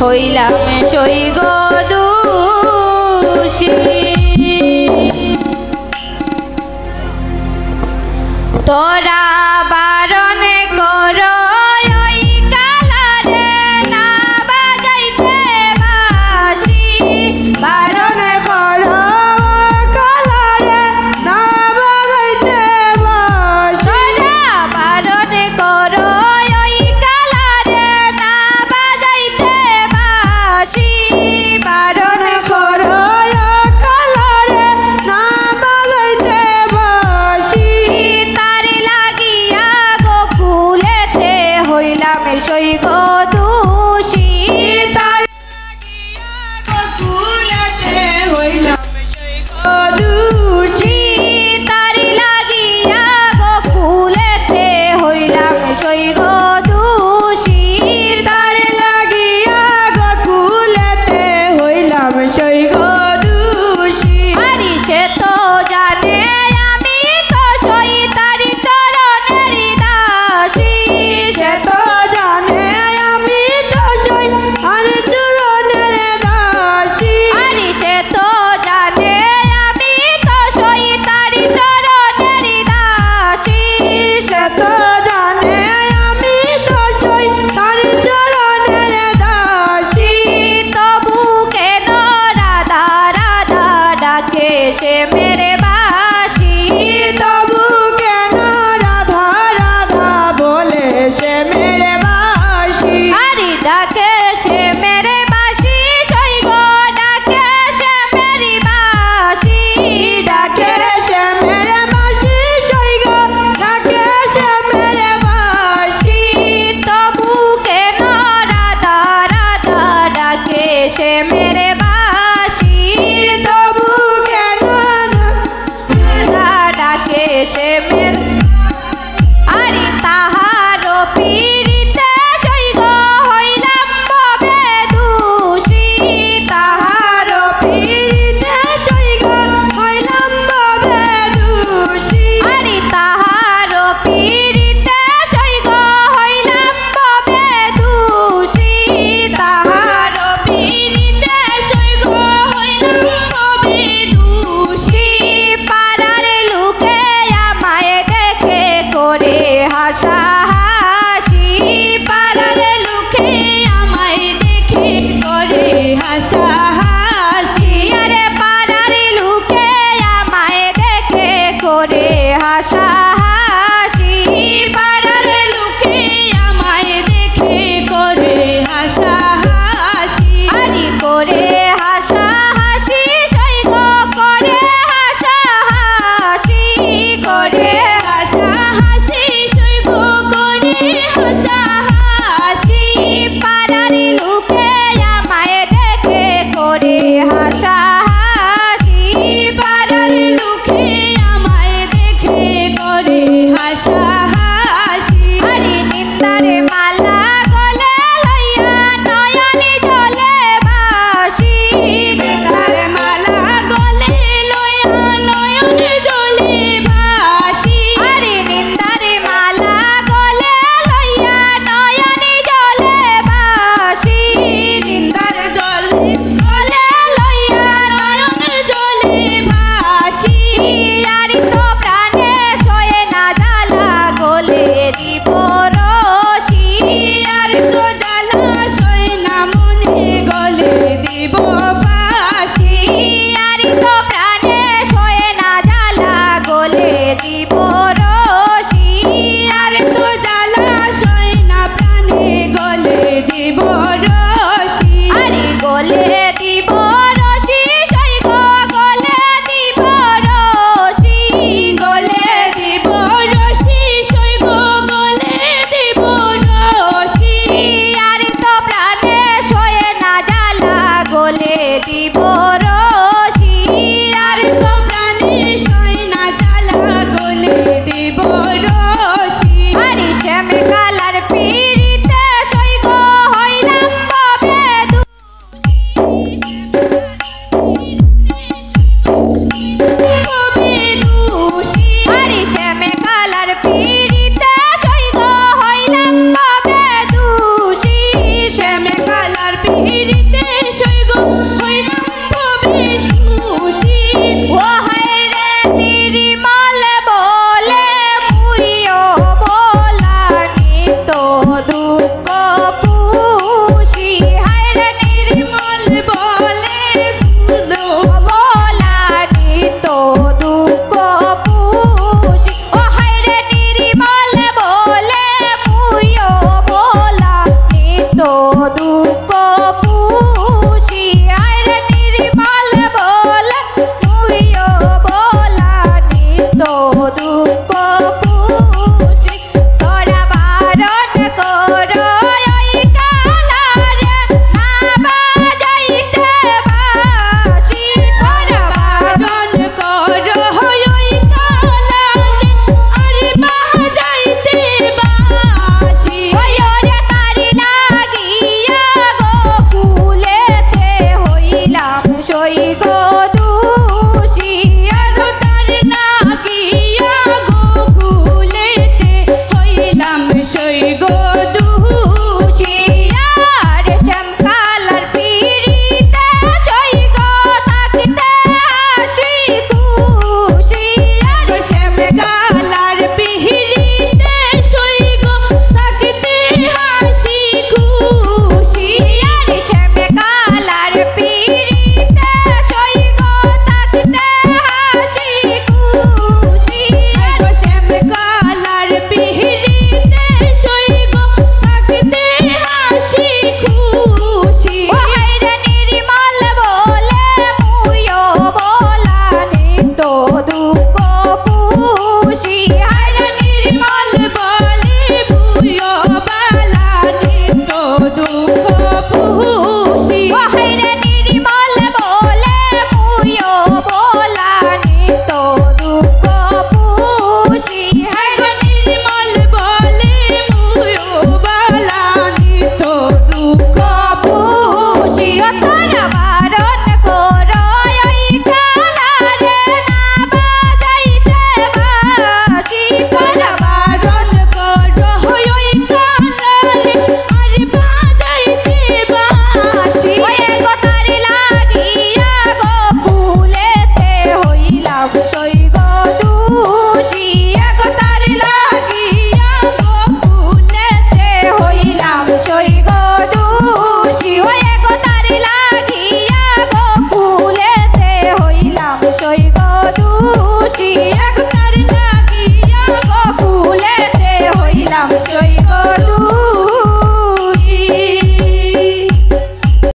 হইলাম সই গো দোষী তোরা বারণ কর ওই কালারে না বাজাইতে বাঁশি বারণ কর কালারে না বাজাইতে বাঁশি তোরা বারণ কর ওই কালারে না বাজাইতে বাঁশি বারণ কর কালারে না বাজাইতে বাঁশি তার লাগিয়া গোকুলেতে হইলাম সই গো দোষী তার গোকুলেতে হইলাম সই গো দোষী তার লাগিয়া গোকুলেতে হইলাম সই গো দোষী তার লাগিয়া গোকুলেতে হইলাম সই গো দোষী আরে সে তো জানে আমি তো সই তারি চরণের দাসী সে তো জানে আমি তো সই আরে চরণের দাসী আরে সে তো জানে আমি তো সই তারি চরণের দাসী সে তো জানে আমি তো সই তারি চরণের দাসী তবু কেন রাধা রাধা ডাকে সে মেরে বাসি তবু কেন রাধা রাধা বলে সে মেরে বাসি আরে ডাকে সে মেরে বাসি সই গো ডাকে সে মেরি বাসি ডাকে সে মেরে বাসি সই গো ডাকে সে মেরে বাসি তবু কেন রাধা রাধা ডাকে সে মেরে বাসি তবু কেন রাধা ডাকে সে মেরে আরে তাহার পীড়িতে সই গো হইলাম ববে দোষী তাহার পীড়িতে সই গো হইলাম ববে দোষী আরে তাহার পীড়িতে সই গো হইলাম ববে দোষী তাহার পীড়িতে সই গো হইলাম ববে দোষী পাড়ার লোকে আমায় দেখে করে হাসা হাসি পাড়ার লোকে আমায় দেখে করে হাসা হাসি আরে পাড়ার লোকে আমায় দেখে করে হাসা হাসি পাড়ার লোকে আমায় দেখে করে হাসা হাসি আরে করে হাসা হাসি সই গো করে হাসা হাসি করে হাসা হাসি সই গো করে হাসা হাসি পাড়ার লোকে আমায় দেখে করে হাসা হাসি পাড়ার লোকে আমায় দেখে করে হাসা হাসি আরে নিন্দার মালা গলে লইয়া নয়নে জলে বাসি নিন্দার মালা গলে লইয়া নয়নে জলে বাসি আরে নিন্দার মালা গলে লইয়া নয়নে জলে বাসি নিন্দার জলে গলে লইয়া নয়নে জলে বাসি আরে তো প্রাণে সয়ে না জ্বালা গলে দিব রসি আর তো জ্বালা সয়ে না মনে গলে দিব বাসি আর তো প্রাণে সয়ে না জ্বালা গলে দিব রসি আর তো জ্বালা সয়ে না প্রাণে গলে দিব রসি আরে গলে দিব রসি সই গো গলে দিব রসি গলে দিব রসি সই গো গলে দিব রসি আরে তো প্রাণে সয়ে না জ্বালা গলে দিব রসি আর তো প্রাণে সয়ে না জ্বালা গলে দিব রসি আরে শ্যামে কালার পীড়িতে সই গো হই দুঃখ পুষি আরে নির্মল বলে মুইও বলা নিত দুঃখ পুষি তোরা বারণ কর ওই কালারে না বাজাইতে বাঁশি তোরা বারণ কর ওই কালারে আরে বাজাইতে বাঁশি ওরে তারি লাগিয়া গোকুলেতে হইলাম সই গো দোষী আরো তারি লাগিয়া গোকুলেতে হইলাম সই গো দোষী আর শ্যামকালার পিড়িতে সই গো তাকিতে হাসি খুশি আর শ্যামকালার পিড়িতে সই গো তাকিতে হাসি খুশি আর শ্যামকালার পিড়িতে সই গো তাকিতে হাসি খুশি আর শ্যামকালার পিড়িতে সই গো তাকিতে হাসি খুশি ও হায়রে নির্মল বলে মুইও বলা নিত দুঃখ পুষি হায়রে নির্মল বলে মুইও বলা নিত দুঃখ পুষি ও হায়রে নির্মল বলে মুইও বলা নিত দুঃখ পুষি হায়রে নির্মল বলে মুইও বলা নিত দুঃখ পুষি ও তোরা বারণ কর ওই কালারে না বাজাইতে বাঁশি তোরা বারণ কর ওই কালারে আর বাজাইতে বাঁশি ওই গো তারি লাগিয়া গোকুলেতে হইলাম সই গো দোষী গো তারি লাগিয়া গোকুলেতে হইলাম সই গো দোষী ওই গো তারি লাগিয়া গোকুলেতে হইলাম সই গো দোষী গো তারি লাগিয়া গোকুলেতে হইলাম সই গো দোষী